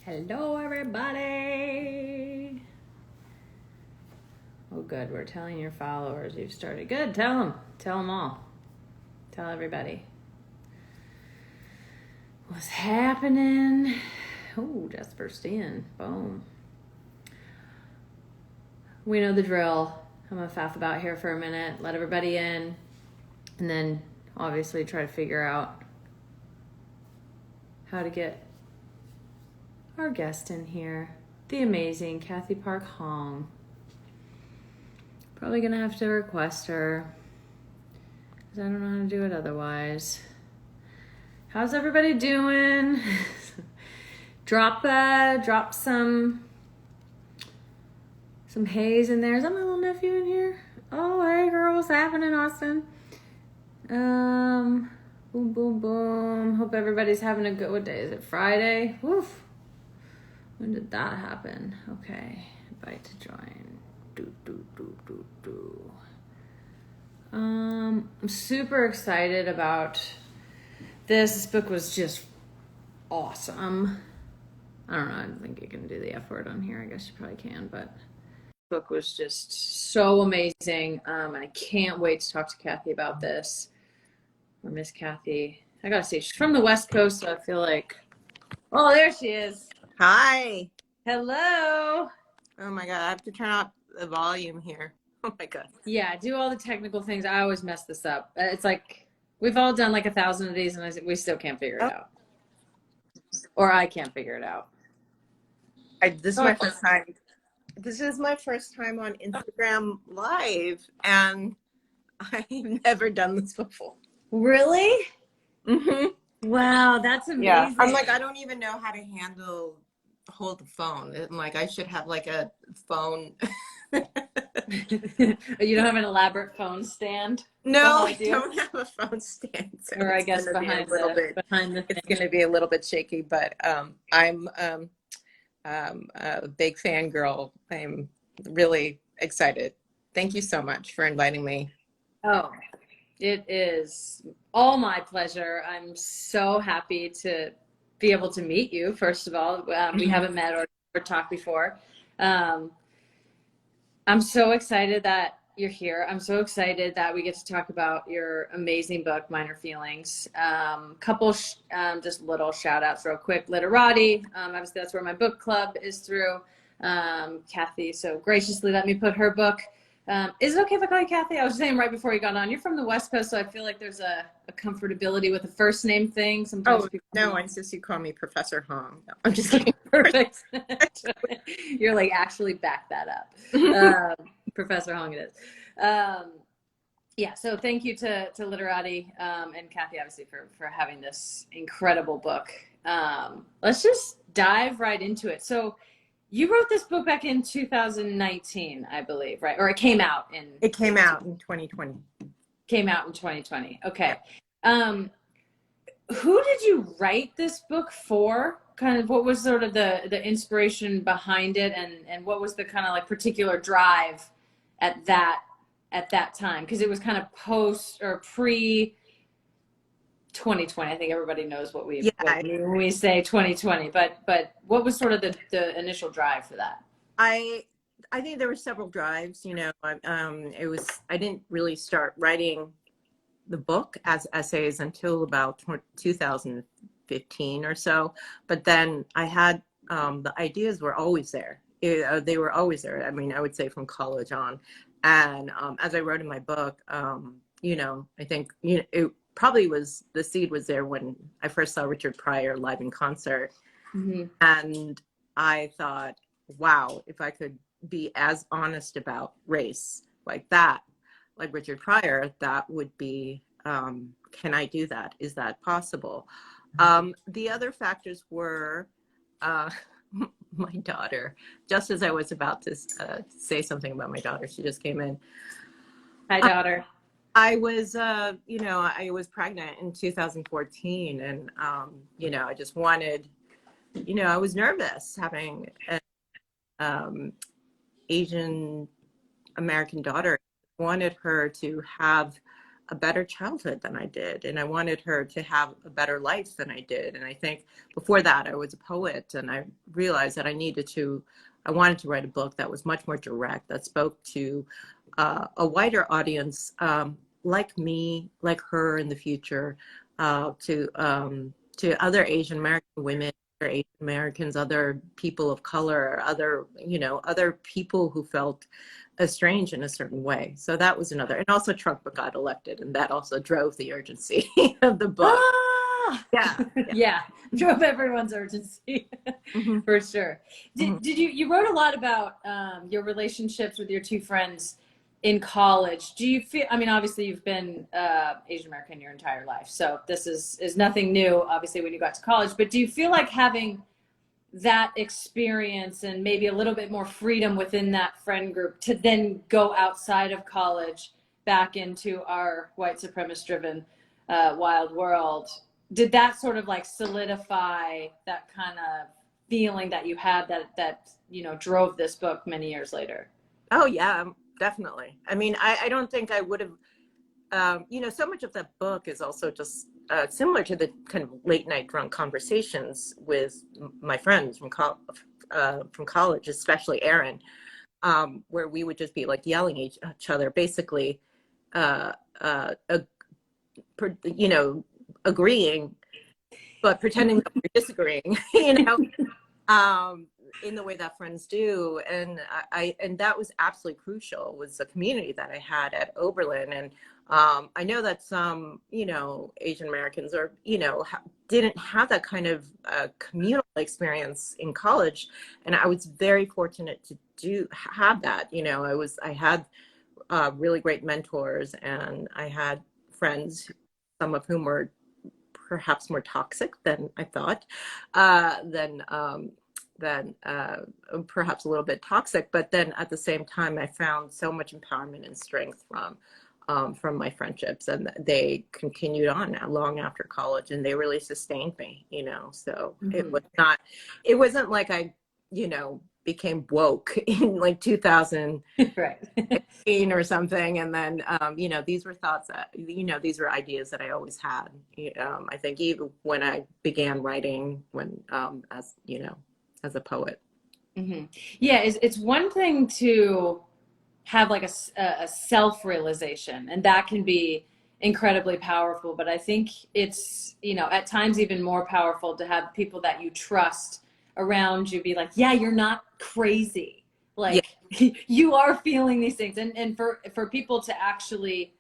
Hello, everybody. Oh, good. We're telling your followers you've started. Good. Tell them. Tell them all. Tell everybody. What's happening? Oh, just burst in. Boom. We know the drill. I'm going to faff about here for a minute, let everybody in, and then obviously try to figure out how to get our guest in here, the amazing Cathy Park Hong. Probably gonna have to request her because I don't know how to do it otherwise. How's everybody doing? Drop some haze in there. Is that my little nephew in here? Oh, hey girl, what's happening, Austin? Boom, boom, boom. Hope everybody's having a good. What day is it? Friday. Woof. When did that happen? Okay, invite to join. I'm super excited about this. This book was just awesome. I don't know. I don't think you can do the F word on here. I guess you probably can, but the book was just so amazing. And I can't wait to talk to Cathy about this. Or Miss Cathy. I gotta say, she's from the West Coast, so I feel like, oh, there she is. Hi. Hello. Oh my God, I have to turn up the volume here. Oh my God. Yeah, do all the technical things. I always mess this up. It's like we've all done like 1,000 of these, and we still can't figure it out, or I can't figure it out. This is my first time. This is my first time on Instagram Live, and I've never done this before. Really? Mm-hmm. Wow, that's amazing. Yeah, I'm like, I don't even know how to hold the phone. I'm like, I should have like a phone. You don't have an elaborate phone stand? No, I don't have a phone stand. So or I guess behind the it's going to be a little bit shaky, but I'm a big fangirl. I'm really excited. Thank you so much for inviting me. Oh, it is all my pleasure. I'm so happy to be able to meet you, first of all. We haven't met or talked before. I'm so excited that you're here. I'm so excited that we get to talk about your amazing book, Minor Feelings. Couple just little shout outs real quick. Literati, obviously that's where my book club is through. Cathy so graciously let me put her book. Is it okay if I call you Cathy? I was saying right before you got on, you're from the West Coast, so I feel like there's a comfortability with the first name thing. Sometimes no, I insist you call me Professor Hong. No, I'm just kidding. Perfect. You're like, actually back that up. Professor Hong it is. Yeah, so thank you to Literati and Cathy, obviously, for having this incredible book. Let's just dive right into it. So you wrote this book back in 2019, I believe, right? Or it came out in... It came out in 2020. Came out in 2020. Okay. Who did you write this book for? Kind of what was sort of the inspiration behind it, and what was the kind of like particular drive at that time? Because it was kind of post or pre 2020. I think everybody knows what we mean when we say 2020. But what was sort of the initial drive for that? I think there were several drives. You know, I didn't really start writing the book as essays until about 2015 or so. But then I had the ideas were always there. They were always there. I mean, I would say from college on. And as I wrote in my book, you know, I think it probably was the seed was there when I first saw Richard Pryor live in concert. Mm-hmm. And I thought, wow, if I could be as honest about race like that, like Richard Pryor, that would be, can I do that? Is that possible? The other factors were my daughter. Just as I was about to say something about my daughter, she just came in. Hi, daughter. I was, you know, I was pregnant in 2014, and, you know, I just wanted, you know, I was nervous having an Asian American daughter. I wanted her to have a better childhood than I did. And I wanted her to have a better life than I did. And I think before that, I was a poet, and I realized that I wanted to write a book that was much more direct, that spoke to a wider audience, like me, like her in the future, to other Asian American women, other Asian Americans, other people of color, other, other people who felt estranged in a certain way. So that was another, and also Trump got elected, and that also drove the urgency of the book. Ah! Yeah, yeah. Yeah, drove everyone's urgency Mhm, for sure. mhm. Did you wrote a lot about your relationships with your two friends in college? Do you feel, I mean, obviously you've been Asian American your entire life, so this is nothing new, obviously, when you got to college, but do you feel like having that experience and maybe a little bit more freedom within that friend group to then go outside of college back into our white supremacist driven wild world, did that sort of like solidify that kind of feeling that you had that drove this book many years later? Oh yeah, definitely. I mean, I don't think I would have, so much of that book is also just similar to the kind of late night drunk conversations with my friends from college, especially Aaron, where we would just be like yelling at each other, basically, uh, uh, uh, agreeing, but pretending that we're disagreeing, um, in the way that friends do. And and that was absolutely crucial, was the community that I had at Oberlin. And I know that some, Asian Americans didn't have that kind of communal experience in college. And I was very fortunate to have that. I had really great mentors, and I had friends, some of whom were perhaps more toxic than I thought, than perhaps a little bit toxic. But then at the same time, I found so much empowerment and strength from my friendships, and they continued on long after college, and they really sustained me. So Mm-hmm. it wasn't like I, became woke in like 2000 Right. or something, and then these were thoughts that, these were ideas that I always had. I think even when I began writing, when as a poet. Mm-hmm. Yeah, it's one thing to have like a self-realization, and that can be incredibly powerful, but I think it's at times even more powerful to have people that you trust around you be like, yeah, you're not crazy, Yeah, like you are feeling these things, and for people to actually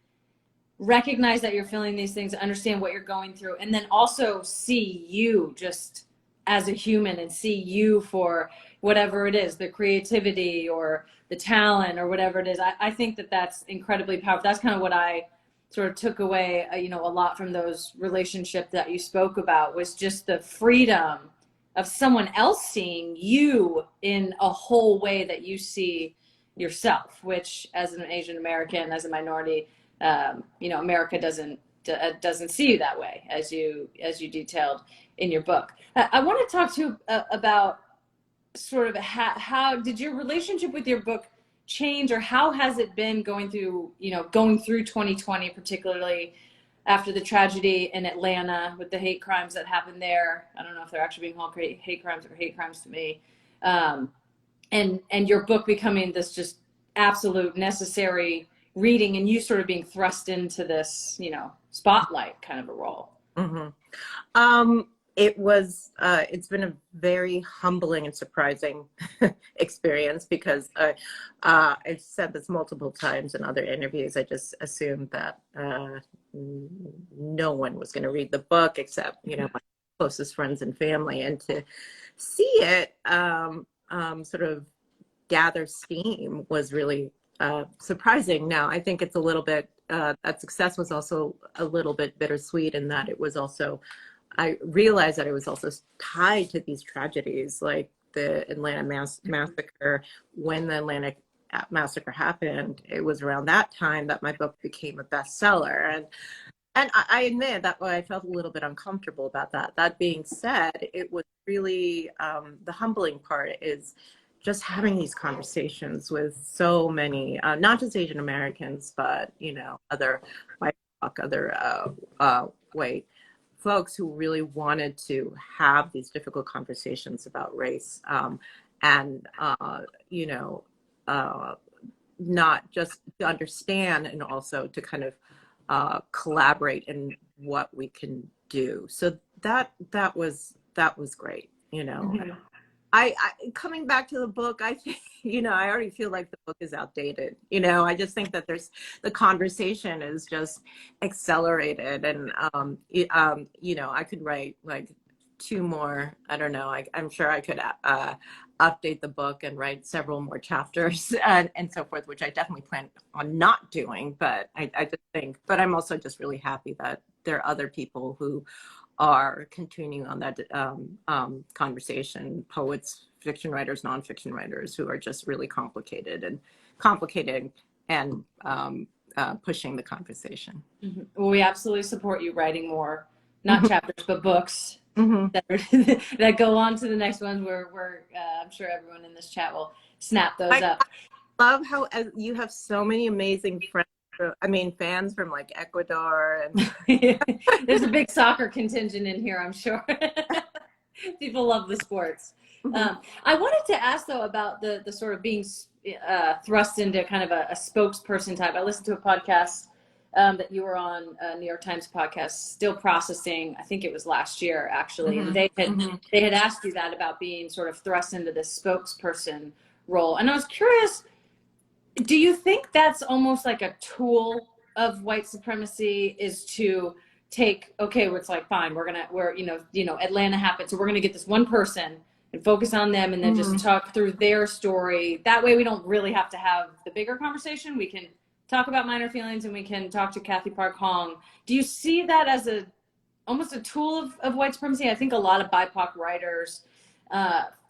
recognize that you're feeling these things, understand what you're going through, and then also see you just as a human and see you for whatever it is, the creativity or the talent or whatever it is. I think that that's incredibly powerful. That's kind of what I sort of took away, a lot from those relationships that you spoke about, was just the freedom of someone else seeing you in a whole way that you see yourself, which as an Asian American, as a minority, America doesn't see you that way, as you detailed in your book. I want to talk to about sort of how did your relationship with your book change, or how has it been going through 2020, particularly after the tragedy in Atlanta with the hate crimes that happened there. I don't know if they're actually being called hate crimes or hate crimes to me. Um, and your book becoming this just absolute necessary reading, and you sort of being thrust into this spotlight kind of a role. hmm um it's been a very humbling and surprising experience, because I've said this multiple times in other interviews. I just assumed that no one was going to read the book except my closest friends and family, and to see it sort of gather steam was really surprising. Now, I think it's a little bit, that success was also a little bit bittersweet, in that it was also, I realized that it was also tied to these tragedies, like the Atlanta massacre. When the Atlanta massacre happened, it was around that time that my book became a bestseller. And I admit that I felt a little bit uncomfortable about that. That being said, it was really, the humbling part is just having these conversations with so many, not just Asian Americans, but other white other white folks who really wanted to have these difficult conversations about race, and you know, not just to understand, and also to kind of collaborate in what we can do. So that was great, you know. Mhm. I coming back to the book, I think, you know, I already feel like the book is outdated. You know, I just think that the conversation is just accelerated, and you know, I could write like two more. I don't know. I'm sure I could update the book and write several more chapters and so forth, which I definitely plan on not doing. But I just think, but I'm also just really happy that there are other people who are continuing on that conversation, poets, fiction writers, nonfiction writers, who are just really complicated and pushing the conversation. Mhm. Well, we absolutely support you writing more, not Mhm. chapters, but books Mhm. that, that go on to the next ones where I'm sure everyone in this chat will snap those I up. love how you have so many amazing friends. I mean, fans from like Ecuador and There's a big soccer contingent in here, I'm sure. People love the sports. Mhm. I wanted to ask though about the sort of being thrust into kind of a spokesperson type. I listened to a podcast that you were on, a New York Times podcast, Still Processing. I think it was last year actually, and Mhm. Mhm. they had asked you that about being sort of thrust into this spokesperson role, and I was curious. Do you think that's almost like a tool of white supremacy, is to take, okay, where it's like, fine, we're, Atlanta happened, so we're gonna get this one person and focus on them and then just Mhm. talk through their story. That way we don't really have to have the bigger conversation. We can talk about minor feelings and we can talk to Cathy Park Hong. Do you see that as almost a tool of white supremacy? I think a lot of BIPOC writers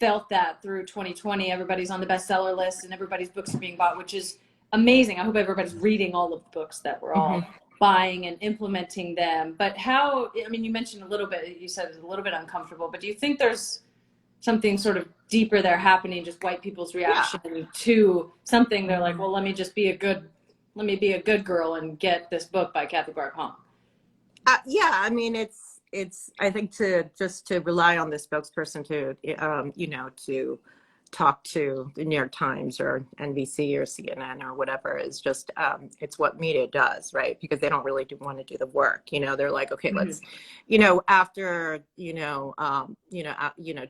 felt that through 2020. Everybody's on the bestseller list and everybody's books are being bought, which is amazing. I hope everybody's reading all of the books that we're all Mhm. buying and implementing them. But how, I mean, you mentioned a little bit, you said it's a little bit uncomfortable, but do you think there's something sort of deeper there happening, just white people's Yeah. reaction to something? They're like, Mhm. well, let me be a good girl and get this book by Cathy Park Hong. Yeah, I mean, it's I think to rely on the spokesperson to you know, to talk to the New York Times or NBC or CNN or whatever is just it's what media does, right? Because they don't really want to do the work. You know, they're like, okay, Mm-hmm. let's, you know, after you know,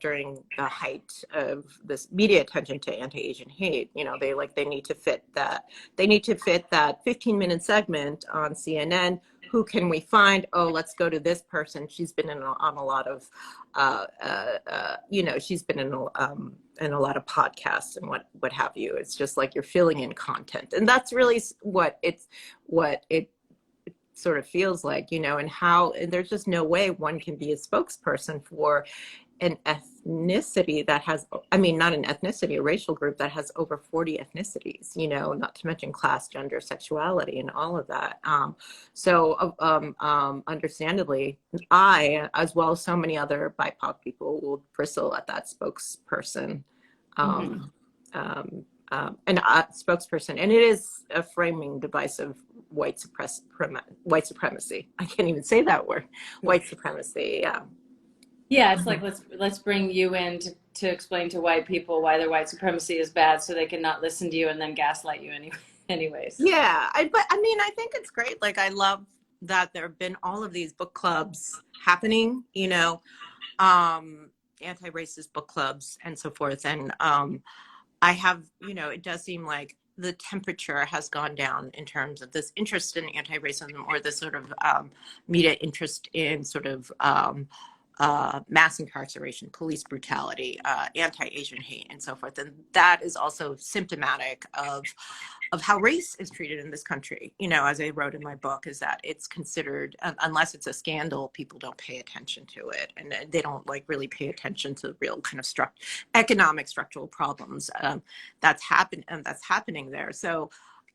during the height of this media attention to anti-Asian hate, you know, they need to fit that 15-minute segment on CNN. Who can we find? Oh, let's go to this person. She's been on a lot of, you know, she's been in a lot of podcasts and what have you. It's just like you're filling in content, and that's really what it sort of feels like, you know. And there's just no way one can be a spokesperson for an ethnicity that has, I mean, not an ethnicity, a racial group that has over 40 ethnicities, you know, not to mention class, gender, sexuality, and all of that. Understandably, I, as well as so many other BIPOC people, will bristle at that spokesperson. Mm-hmm. And spokesperson, and it is a framing device of white supremacy. I can't even say that word. White supremacy. Yeah. Yeah, it's Mhm. like let's bring you in to explain to white people why their white supremacy is bad, so they can not listen to you and then gaslight you anyways. Yeah, but I mean, I think it's great. Like, I love that there have been all of these book clubs happening, you know, anti-racist book clubs and so forth. And I have, you know, it does seem like the temperature has gone down in terms of this interest in anti-racism, or this sort of media interest in sort of mass incarceration, police brutality, anti-Asian hate, and so forth. And that is also symptomatic of how race is treated in this country. You know, as I wrote in my book, is that it's considered, unless it's a scandal, people don't pay attention to it, and they don't like really pay attention to real kind of economic structural problems that's happening there. So,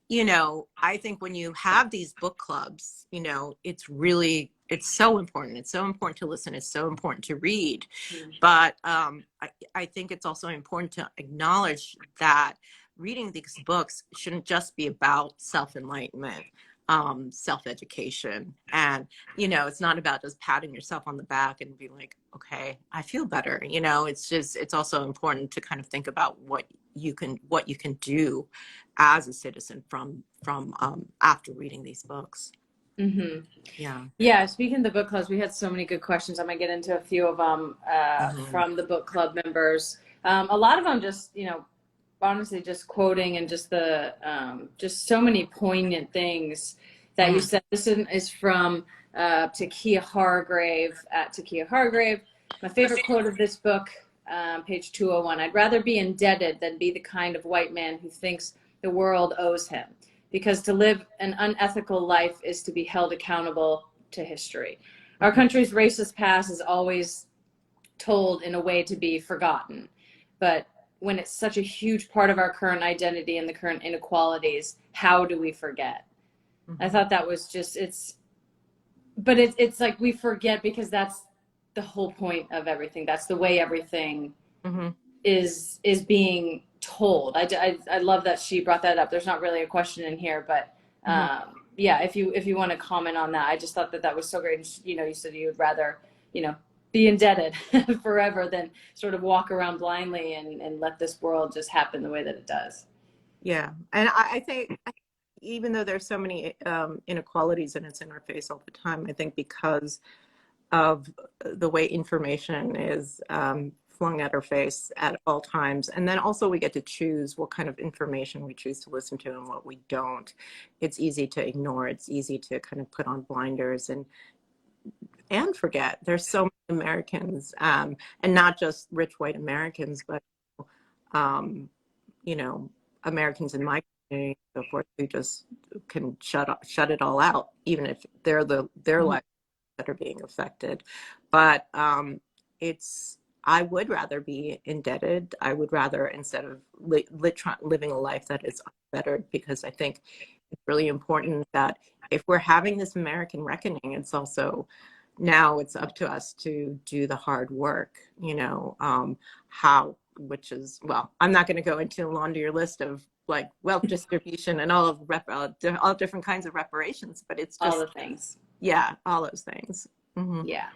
you know, I think when you have these book clubs, you know, it's so important. It's so important to listen. It's so important to read. But I think it's also important to acknowledge that reading these books shouldn't just be about self-enlightenment. self-education. And, you know, it's not about just patting yourself on the back and be like, okay, I feel better. You know, it's just, it's also important to kind of think about what you can do as a citizen from after reading these books. Mm-hmm. Yeah. Yeah, speaking of the book clubs, we had so many good questions. I'm gonna get into a few of them Hmm. from the book club members. A lot of them just, you know, honestly, just quoting and just the just so many poignant things that you Hmm. said. This is from Takia Hargrave at Takia Hargrave. My favorite quote of this book, page 201. I'd rather be indebted than be the kind of white man who thinks the world owes him, because to live an unethical life is to be held accountable to history. Our Hmm. country's racist past is always told in a way to be forgotten. But when it's such a huge part of our current identity and the current inequalities, how do we forget? I Hmm. thought that was just, it's like we forget because that's the whole point of everything. That's the way everything Hmm. is being told. I love that she brought that up. There's not really a question in here, but Hmm. yeah, if you want to comment on that, I just thought that that was so great. And you know, you said you'd rather, you know, be indebted forever than sort of walk around blindly and let this world just happen the way that it does. Yeah. And I think even though there's so many inequalities and it's in our face all the time, I think because of the way information is flung at our face at all times. And then also we get to choose what kind of information we choose to listen to and what we don't. It's easy to ignore. It's easy to kind of put on blinders and forget. There's so many Americans, and not just rich white Americans, but um, you know, Americans in my community, so forth, who just can shut it all out, even if their Mhm. lives that are being affected. But it's I would rather be indebted. I would rather, instead of living a life that is unfettered, because I think it's really important that if we're having this American reckoning, it's also now it's up to us to do the hard work, you know, which is, well, I'm not going to go into a laundry list of like wealth distribution and all different kinds of reparations, but it's All just, the things. yeah, all those things. Hmm. Yeah.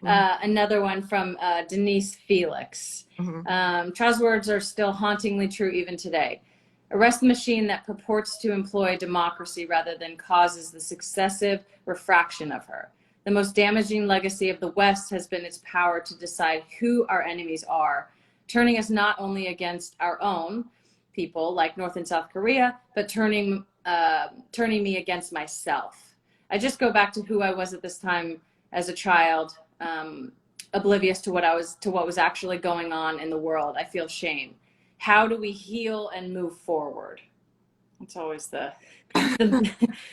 Hmm. Another one from Denise Felix. Hmm. Child's words are still hauntingly true even today. Arrest the machine that purports to employ democracy rather than causes the successive refraction of her. The most damaging legacy of the West has been its power to decide who our enemies are, turning us not only against our own people, like North and South Korea, but turning me against myself. I just go back to who I was at this time as a child, oblivious to what was actually going on in the world. I feel shame. How do we heal and move forward? It's always the the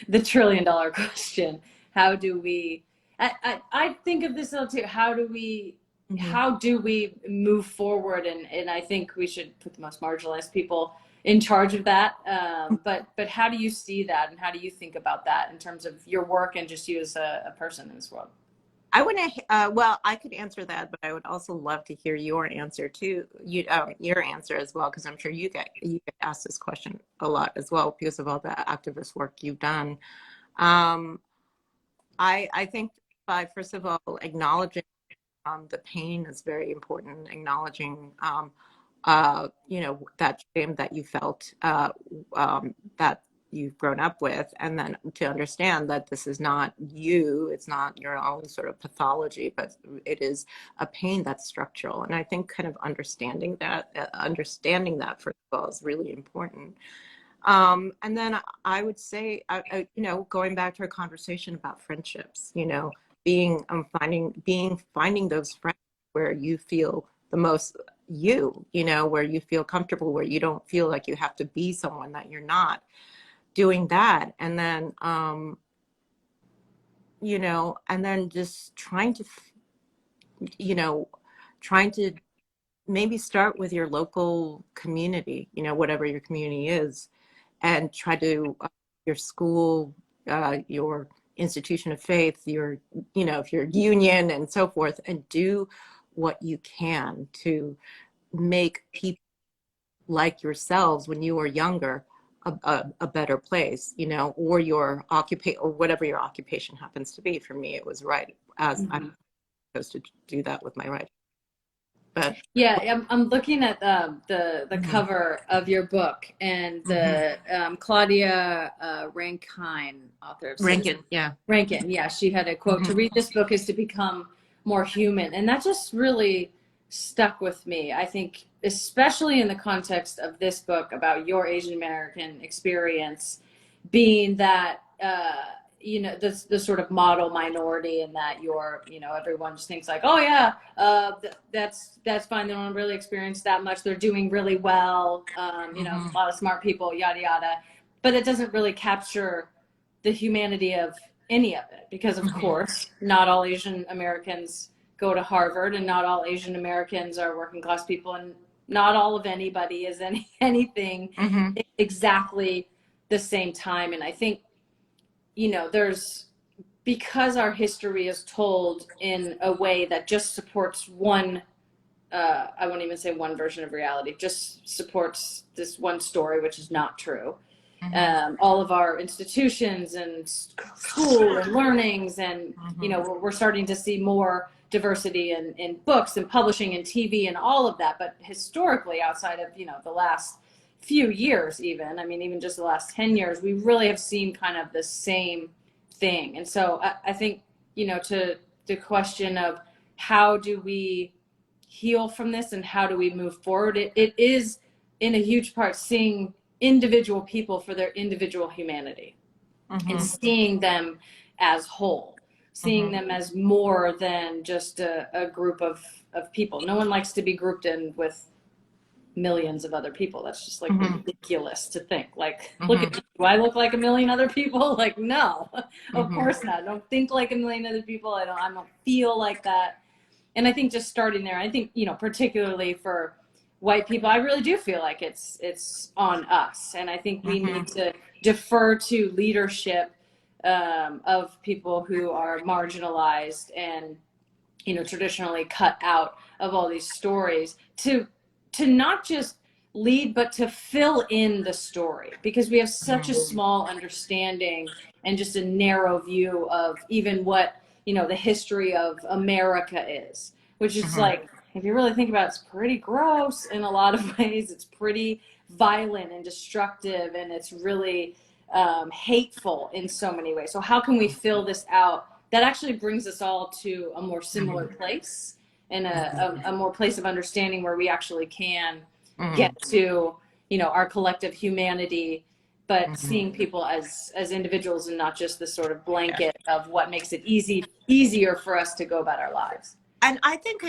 $1 trillion question. How do we? I think of this little too. Hmm. How do we move forward? And I think we should put the most marginalized people in charge of that. But how do you see that, and how do you think about that in terms of your work and just you as a person in this world? I want to, well, I could answer that, but I would also love to hear your answer too, your answer as well, because I'm sure you get asked this question a lot as well because of all the activist work you've done. Um, I think by first of all acknowledging the pain is very important. Acknowledging, you know, that shame that you felt, that you've grown up with, and then to understand that this is not you, it's not your own sort of pathology, but it is a pain that's structural. And I think kind of understanding that first of all is really important. And then I would say, you know, going back to our conversation about friendships, you know, finding those friends where you feel the most you know, where you feel comfortable, where you don't feel like you have to be someone that you're not, doing that. And then, you know, and then just you know, trying to maybe start with your local community, you know, whatever your community is, and try to your school, your institution of faith, your, you know, if your union and so forth, and do what you can to make people like yourselves when you were younger a better place, you know, or your occupation, or whatever your occupation happens to be. For me, it was right, as Mhm. I'm supposed to do that with my writing. But Yeah, I'm looking at the mhm, cover of your book and mhm. the Claudia Rankine, author of Citizen Rankin, yeah. Rankin. Yeah, she had a quote: "To Mhm, read this book is to become more human," and that just really stuck with me. I think, especially in the context of this book about your Asian American experience, being that the sort of model minority, and that everyone just thinks like, oh yeah, that's fine, they don't really experience that much, they're doing really well, a mhm, lot of smart people, yada yada, but it doesn't really capture the humanity of any of it, because of mhm, course not all Asian Americans go to Harvard, and not all Asian Americans are working class people, and not all of anybody is anything mhm, exactly the same time. And I think, there's, because our history is told in a way that just supports one, I won't even say one version of reality, just supports this one story, which is not true. mhm, All of our institutions and school and learnings, and mhm, we're starting to see more diversity in books and publishing and TV and all of that. But historically, outside of the last few years, even just the last 10 years, we really have seen kind of the same thing. And so I think, to the question of how do we heal from this and how do we move forward, it is in a huge part seeing individual people for their individual humanity, and mhm, seeing them as whole, seeing mhm. them as more than just a group of people. No one likes to be grouped in with millions of other people. That's just like Mhm, ridiculous to think. Like, look at mhm, me. Do I look like a million other people? Like, no, of mhm. course not. I don't think like a million other people. I don't feel like that. And I think just starting there, I think, particularly for white people, I really do feel like it's on us. And I think we need Mhm. to defer to leadership, of people who are marginalized and traditionally cut out of all these stories, to not just lead but to fill in the story, because we have such a Mhm. small understanding and just a narrow view of even what the history of America is, which is Mhm. like, if you really think about it, it's pretty gross in a lot of ways. It's pretty violent and destructive, and it's really hateful in so many ways. So how can we fill this out that actually brings us all to a more similar Mhm. place, and Mhm. a more place of understanding, where we actually can get Mhm. to our collective humanity, but Mhm. seeing people as individuals, and not just this sort of Yeah. blanket of what makes it easier for us to go about our lives. And I think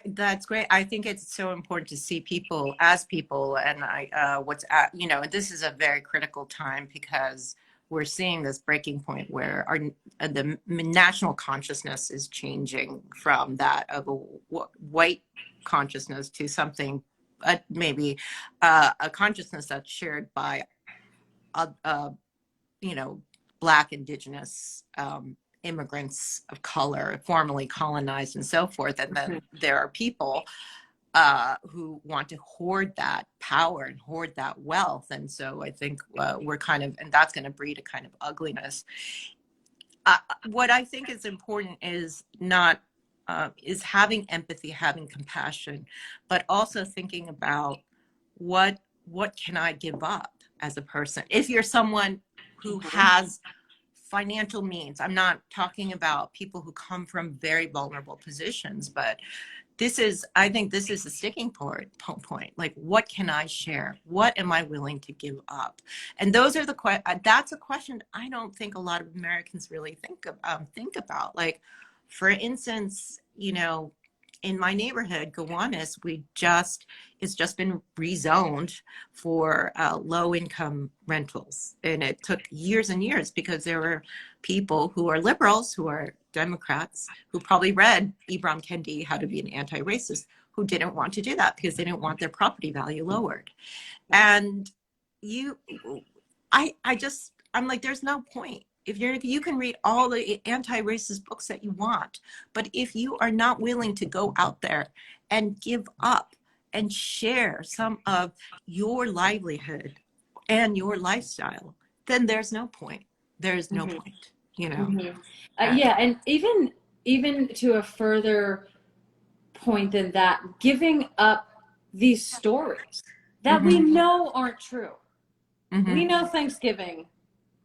that's great. I think it's so important to see people as people. And this is a very critical time, because we're seeing this breaking point where the national consciousness is changing from that of a white consciousness to something, maybe a consciousness that's shared by uh, uh, you know, Black, Indigenous, immigrants of color, formerly colonized, and so forth. And then there are people who want to hoard that power and hoard that wealth. And so I think we're kind of, and that's going to breed a kind of ugliness. What I think is important is not, is having empathy, having compassion, but also thinking about what what can I give up as a person. If you're someone who Mhm. has financial means, I'm not talking about people who come from very vulnerable positions, but I think this is the sticking point. Like, what can I share? What am I willing to give up? And those are that's a question I don't think a lot of Americans really think about. Like, for instance, in my neighborhood, Gowanus, it's just been rezoned for low income rentals. And it took years and years, because there were people who are liberals, who are Democrats, who probably read Ibram Kendi, How to Be an Anti-Racist, who didn't want to do that because they didn't want their property value lowered. And you, I'm like, there's no point. If you can read all the anti-racist books that you want, but if you are not willing to go out there and give up and share some of your livelihood, and your lifestyle, then there's no point. There's no Hmm. point, you know. Hmm. Uh, Yeah, and even to a further point than that, giving up these stories that we mhm, know aren't true. We mhm, know Thanksgiving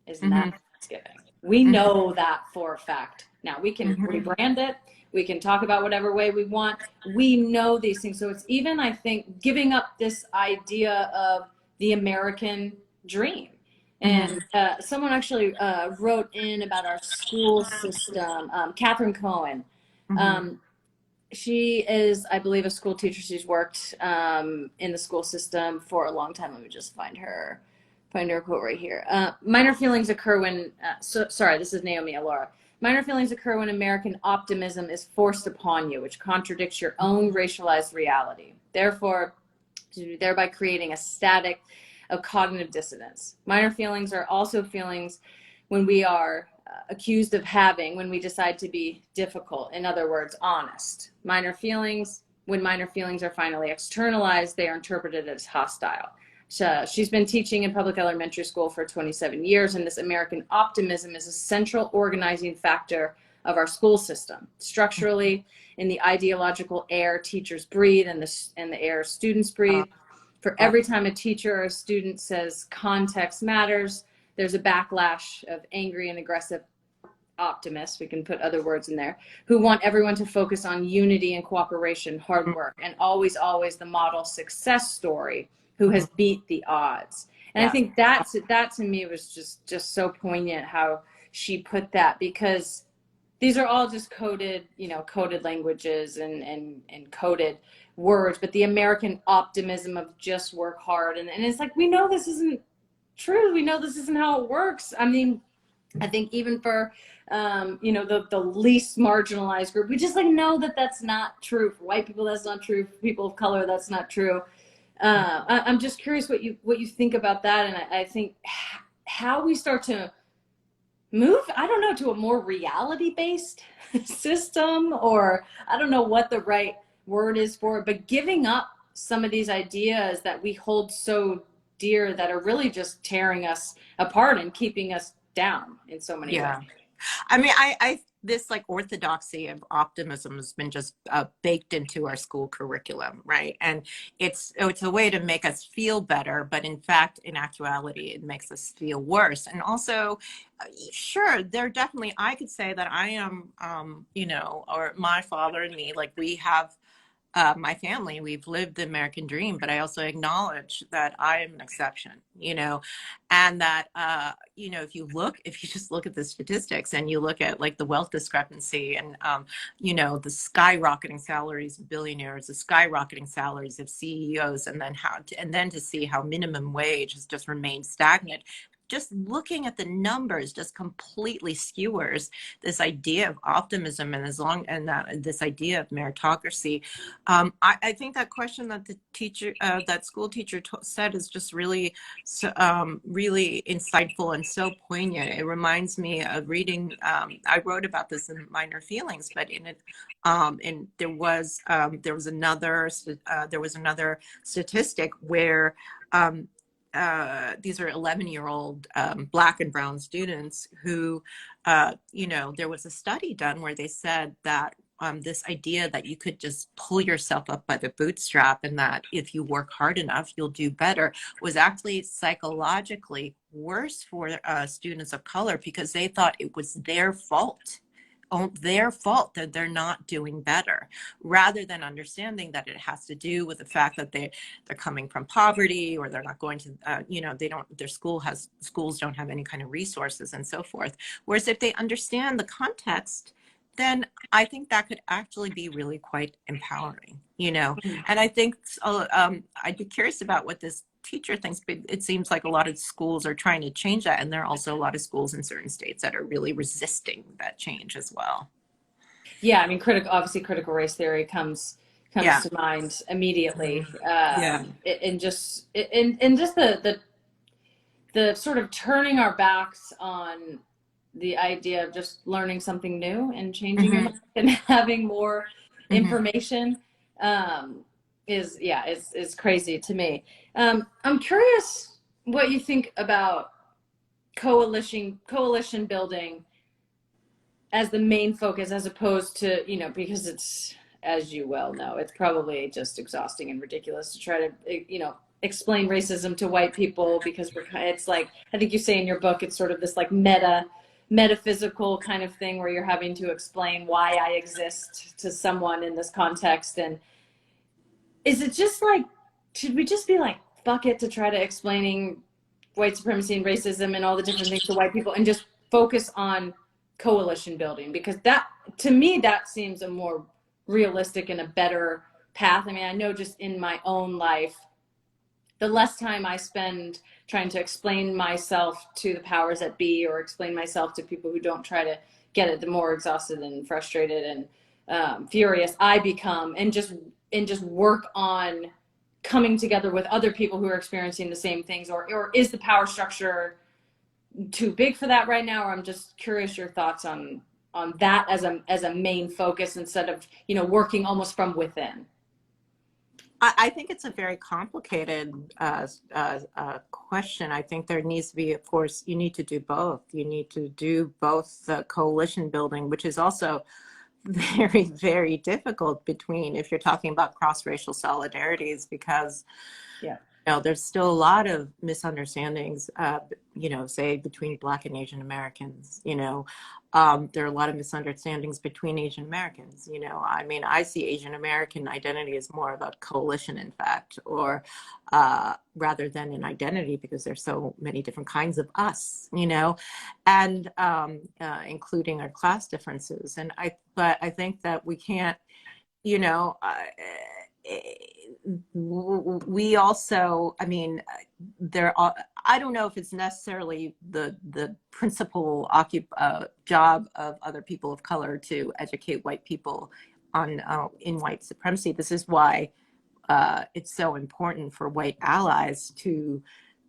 is not mhm, Thanksgiving. We mhm, know that for a fact. Now we can mhm, rebrand it. We can talk about whatever way we want. We know these things. So it's even, I think, giving up this idea of the American dream. mhm, And someone actually wrote in about our school system, Catherine Cohen. mhm. Um, she is, I believe, a school teacher. She's worked in the school system for a long time. Let me just find her quote right here. Minor feelings occur when, sorry, this is Naomi Alora. Minor feelings occur when American optimism is forced upon you, which contradicts your own racialized reality. Therefore, thereby creating a static of cognitive dissonance. Minor feelings are also feelings when we are accused of having, when we decide to be difficult, in other words, honest. Minor feelings, when minor feelings are finally externalized, they are interpreted as hostile. She's been teaching in public elementary school for 27 years, and this American optimism is a central organizing factor of our school system. Structurally, in the ideological air teachers breathe and the air students Uh, breathe. For yeah, every time a teacher or a student says context matters, there's a backlash of angry and aggressive optimists, we can put other words in there, who want everyone to focus on unity and cooperation, hard work, and always, always the model success story who mhm, has beat the odds. And I yeah, think that to me was just so poignant how she put that, because these are all just coded, coded languages and coded words, but the American optimism of just work hard. And it's like, we know this isn't true. We know this isn't how it works. I mean, I think even for, the least marginalized group, we just like know that that's not true. For white people, that's not true. For people of color, that's not true. I'm just curious what you think about that. And I think how we start to move, I don't know, to a more reality based system, or I don't know what the right word is for it, but giving up some of these ideas that we hold so dear that are really just tearing us apart and keeping us down in so many ways. yeah. I mean, this like orthodoxy of optimism has been just baked into our school curriculum, right? And it's a way to make us feel better, but in fact, in actuality, it makes us feel worse. And also, sure, there definitely, I could say that I am, or my father and me, like we have my family, we've lived the American dream, but I also acknowledge that I am an exception, and that, if you just look at the statistics and you look at like the wealth discrepancy and, the skyrocketing salaries of billionaires, the skyrocketing salaries of CEOs, and then to see how minimum wage has just remained stagnant. Just looking at the numbers just completely skewers this idea of optimism and this idea of meritocracy. I think that question that that school teacher said is just really, really insightful and so poignant. It reminds me of reading. I wrote about this in Minor Feelings, but in it, and there was another statistic where. These are 11-year-old Black and brown students who, there was a study done where they said that this idea that you could just pull yourself up by the bootstrap and that if you work hard enough, you'll do better was actually psychologically worse for students of color because they thought it was their fault that they're not doing better, rather than understanding that it has to do with the fact that they're coming from poverty, or they're not going to they don't their schools don't have any kind of resources and so forth. Whereas if they understand the context, then I think that could actually be really quite empowering. And I think I'd be curious about what this teacher thinks, but it seems like a lot of schools are trying to change that, and there are also a lot of schools in certain states that are really resisting that change as well. Yeah, I mean, obviously critical race theory comes Yeah. to mind immediately, Yeah. and just the sort of turning our backs on the idea of just learning something new and changing your Hmm. mind and having more Hmm. information, is, yeah, is crazy to me. I'm curious. what you think about coalition building as the main focus, as opposed to, you know, because it's, as you well know, it's probably just exhausting and ridiculous to try to, you know, explain racism to white people, because it's like, I think you say in your book, it's sort of this like metaphysical kind of thing where you're having to explain why I exist to someone in this context. And is it just like, should we just be like, fuck it, to try to explaining white supremacy and racism and all the different things to white people, and just focus on coalition building? Because that, to me, that seems a more realistic and a better path. I mean, I know just in my own life, the less time I spend trying to explain myself to the powers that be, or explain myself to people who don't try to get it, the more exhausted and frustrated and furious I become, and just work on coming together with other people who are experiencing the same things. Or is the power structure too big for that right now? Or I'm just curious your thoughts on that as a main focus, instead of, you know, working almost from within. I think it's a very complicated question. I think there needs to be, of course, you need to do both. You need to do both the coalition building, which is also very, very difficult between, if you're talking about cross-racial solidarities, because Yeah. you know, there's still a lot of misunderstandings, you know, say between Black and Asian Americans, you know, there are a lot of misunderstandings between Asian Americans, you know, I mean, I see Asian American identity as more of a coalition, in fact, or rather than an identity, because there's so many different kinds of us, you know, and including our class differences. But I think that we can't, you know, we also, I mean, there are, I don't know if it's necessarily the principal job of other people of color to educate white people on in white supremacy. This is why it's so important for white allies to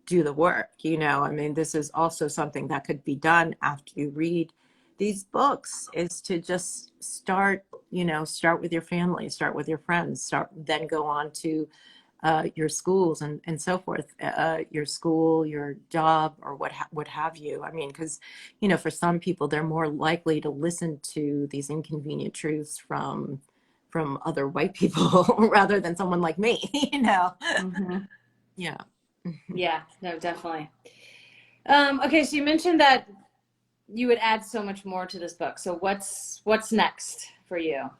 do the work. You know, I mean, this is also something that could be done after you read these books, is to just start, you know, start with your family, start with your friends, then go on to your schools and so forth, your school, your job, or what have you. I mean, because, you know, for some people, they're more likely to listen to these inconvenient truths from other white people rather than someone like me, you know? Mm-hmm. Yeah. Yeah, no, definitely. Okay, so you mentioned that you would add so much more to this book. So what's next for you?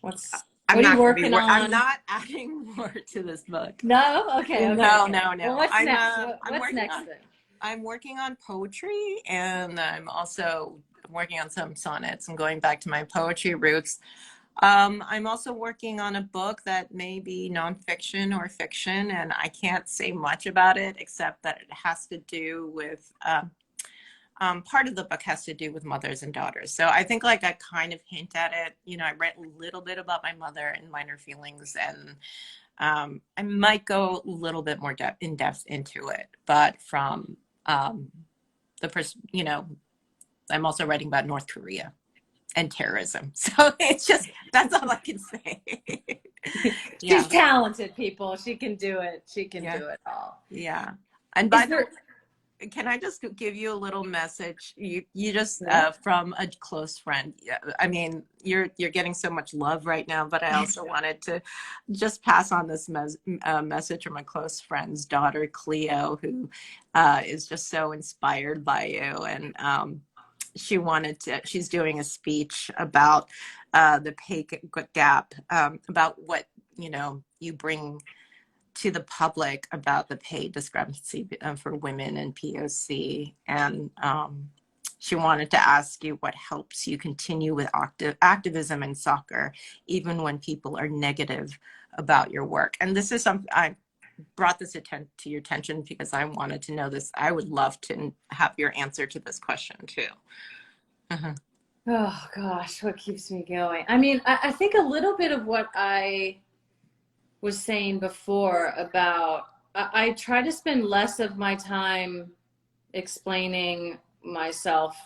I'm What are you not going to working I'm on? not adding more to this book. No? Okay, okay, No, okay. no, Well, no. what's next? I'm What's working next on then? poetry, and I'm also working on some sonnets and going back to my poetry roots. I'm also working on a book that may be nonfiction or fiction, and I can't say much about it except that it has to do with part of the book has to do with mothers and daughters. So I think, like, I kind of hint at it. You know, I read a little bit about my mother and minor feelings, and I might go a little bit more in depth into it, but from you know, I'm also writing about North Korea and terrorism. So it's just, that's all I can say. She's Yeah, talented, people. She can do it. She can yeah, do it all. yeah. And by Is the there? way, can I just give you a little message? You just Yeah. from a close friend. Yeah, I mean, you're getting so much love right now, but I also wanted to just pass on this message from my close friend's daughter, Cleo, who is just so inspired by you, and she's doing a speech about the pay gap, about what, you know, you bring to the public about the pay discrepancy for women and POC. And she wanted to ask you what helps you continue with activism in soccer, even when people are negative about your work. And this is something I brought this to your attention because I wanted to know this. I would love to have your answer to this question too. Uh-huh. Oh gosh, what keeps me going? I mean, I think a little bit of what I was saying before about, I try to spend less of my time explaining myself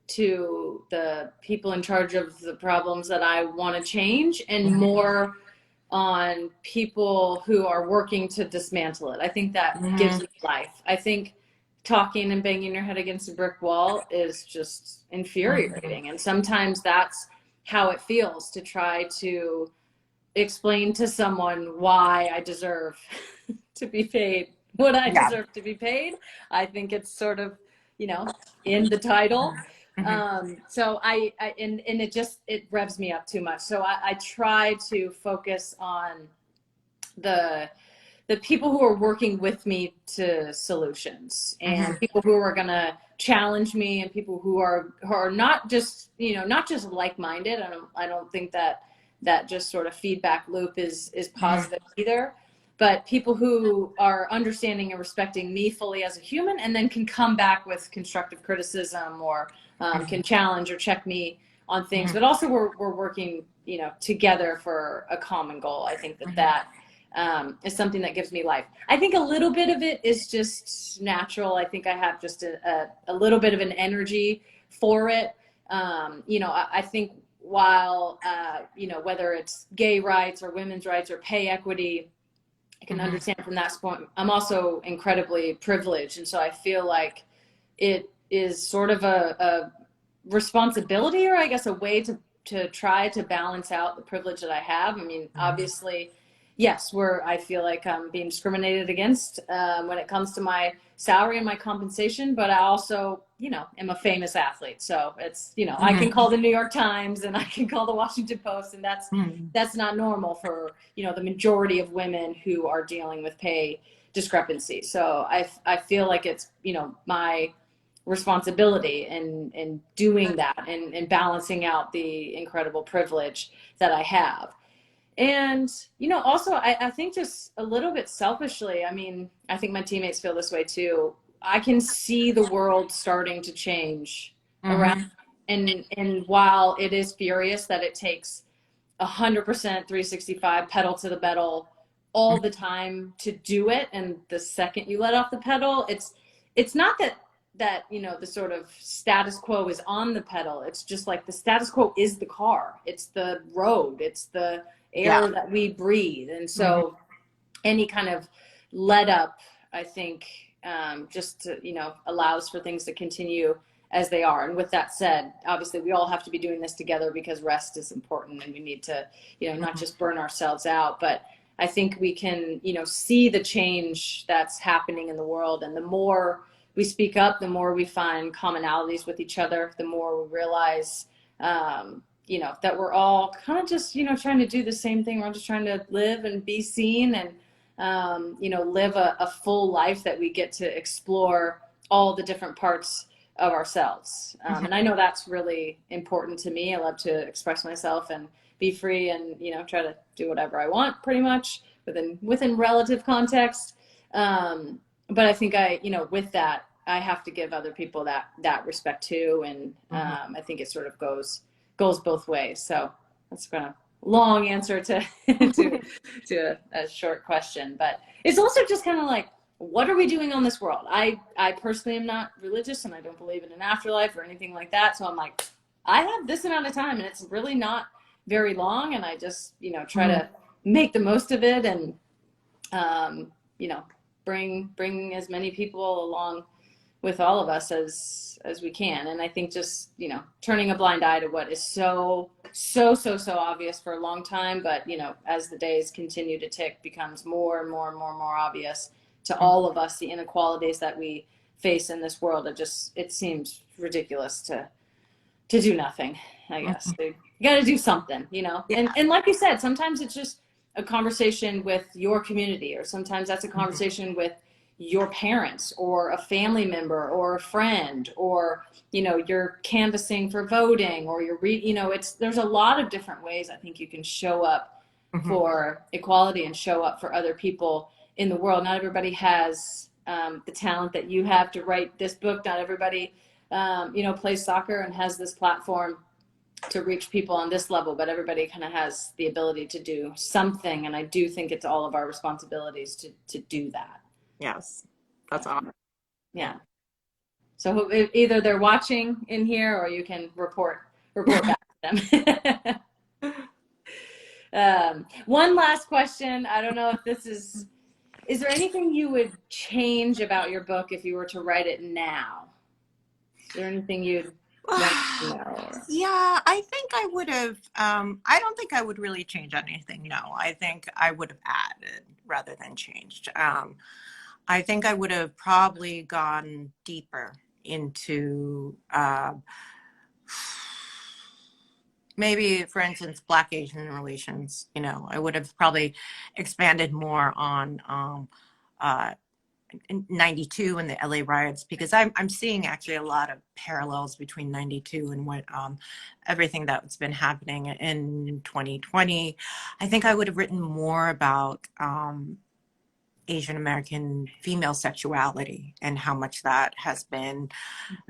to the people in charge of the problems that I want to change, and more on people who are working to dismantle it. I think that gives Mhm. me life. I think talking and banging your head against a brick wall is just Mhm. infuriating. And sometimes that's how it feels to try to explain to someone why I deserve to be paid what I Yeah. deserve to be paid. I think it's sort of, in the title. Mhm. So and it revs me up too much. So I try to focus on the the people who are working with me to solutions, and Mhm. people who are going to challenge me, and people who are not just not just like-minded. I don't think that just sort of feedback loop is Mhm. positive either, but people who are understanding and respecting me fully as a human, and then can come back with constructive criticism, or can challenge or check me on things, Mhm. but also we're working together for a common goal. I think Mhm. that is something that gives me life. I think a little bit of it is just natural. I think I have just a little bit of an energy for it. I think while, whether it's gay rights or women's rights or pay equity, I can Mhm. understand from that point. I'm also incredibly privileged. And so I feel like it is sort of a responsibility, or I guess a way to try to balance out the privilege that I have. I mean, obviously, yes, I feel like I'm being discriminated against when it comes to my salary and my compensation, but I also, am a famous athlete. So it's, I can Mhm. call the New York Times and I can call the Washington Post, and Mhm. that's not normal for, the majority of women who are dealing with pay discrepancy. So I feel like it's, my responsibility in doing that, and balancing out the incredible privilege that I have. And, also, I think just a little bit selfishly, I mean, I think my teammates feel this way too. I can see the world starting to change around. Mhm. And while it is furious that it takes 100% 365 pedal to the metal all the time to do it, and the second you let off the pedal, it's not that the sort of status quo is on the pedal. It's just like the status quo is the car, it's the road, it's the Yeah. air that we breathe. And Mhm. so any kind of let up, I think, just allows for things to continue as they are. And with that said, obviously we all have to be doing this together, because rest is important, and we need to, not Mhm. just burn ourselves out. But I think we can, see the change that's happening in the world. And the more we speak up, the more we find commonalities with each other, the more we realize, that we're all kind of just, trying to do the same thing. We're just trying to live and be seen, and live a full life that we get to explore all the different parts of ourselves. Mhm. And I know that's really important to me. I love to express myself and be free, and, try to do whatever I want, pretty much within relative context. Um, but I think with that, I have to give other people that respect too. And Mhm. I think it sort of goes both ways. So that's kind of long answer to to a short question. But it's also just kind of like, what are we doing on this world? I personally am not religious, and I don't believe in an afterlife or anything like that. So I'm like, I have this amount of time, and it's really not very long, and I just try Mhm. to make the most of it, and um, you know bring as many people along with all of us as we can. And I think just turning a blind eye to what is so obvious for a long time, but as the days continue to tick, becomes more and more and more and more obvious to all of us, the inequalities that we face in this world. It seems ridiculous to do nothing, I guess. Mhm. You got to do something, Yeah. and like you said, sometimes it's just a conversation with your community, or sometimes that's a Mhm. conversation with your parents, or a family member, or a friend, or you're canvassing for voting, or it's there's a lot of different ways I think you can show up Mhm. for equality and show up for other people in the world. Not everybody has the talent that you have to write this book. Not everybody plays soccer and has this platform to reach people on this level, but everybody kind of has the ability to do something. And I do think it's all of our responsibilities to do that. Yes. That's awesome. Yeah. Yeah. So either they're watching in here, or you can report back to them. One last question. I don't know if this is there anything you would change about your book if you were to write it now? Is there anything you'd want to know? Or... Yeah, I think I would have, I don't think I would really change anything. No, I think I would have added rather than changed. I think I would have probably gone deeper into maybe, for instance, Black Asian relations. You know, I would have probably expanded more on uh, in 92 and the LA riots, because I'm seeing actually a lot of parallels between 92 and what everything that's been happening in 2020. I think I would have written more about Asian American female sexuality and how much that has been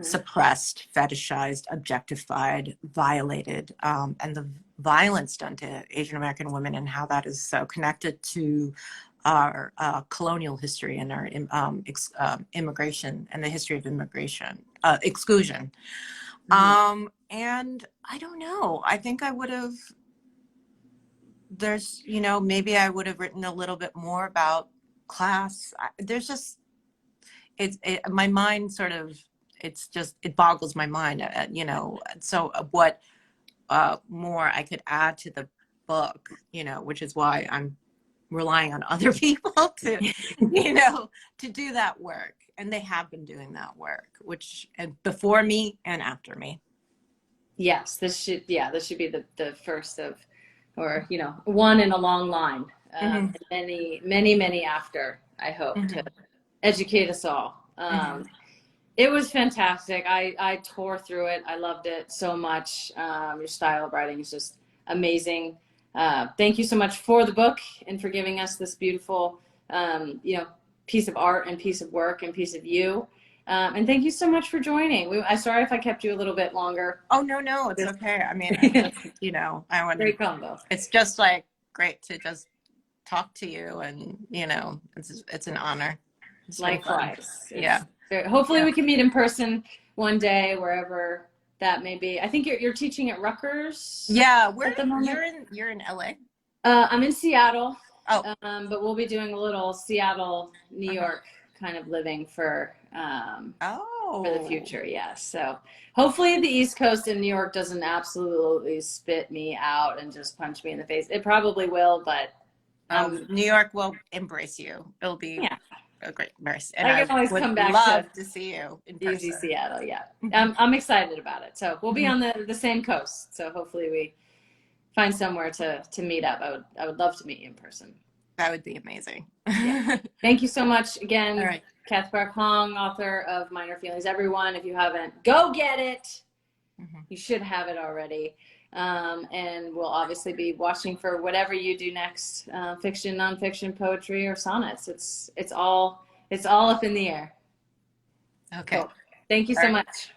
suppressed, fetishized, objectified, violated, and the violence done to Asian American women, and how that is so connected to our colonial history and our immigration and the history of immigration, exclusion. And I don't know, I think I would have, there's, you know, maybe I would have written a little bit more about class. There's just, my mind sort of, it's just, it boggles my mind, you know. So what more I could add to the book, you know, which is why I'm relying on other people to, you know, to do that work. And they have been doing that work, which before me and after me. Yes, this should be the first of, or you know, one in a long line. And many after, I hope, to educate us all. It was fantastic. I tore through it. I loved it so much. Your style of writing is just amazing. Thank you so much for the book and for giving us this beautiful, you know, piece of art and piece of work and piece of you. And thank you so much for joining. I'm sorry if I kept you a little bit longer. Oh, no, it's okay. I mean, you know, I want great combo. It's just like great to just talk to you, and you know, it's an honor. Likewise. Yeah. Hopefully we can meet in person one day, wherever that may be. I think you're teaching at Rutgers. Yeah, where you're in LA. I'm in Seattle. Oh. But we'll be doing a little Seattle, New York kind of living for the future. Yeah. So hopefully the East Coast in New York doesn't absolutely spit me out and just punch me in the face. It probably will, but New York will embrace you. It'll be a great embrace. And I can always come back to see you in person. Easy Seattle. Yeah. I'm excited about it. So we'll be on the same coast. So hopefully we find somewhere to meet up. I would love to meet you in person. That would be amazing. Yeah. Thank you so much again. All right. Cathy Hong, author of Minor Feelings. Everyone, if you haven't, go get it. You should have it already. And we'll obviously be watching for whatever you do next, fiction, nonfiction, poetry, or sonnets. It's all up in the air. Okay. Cool. Thank you so much.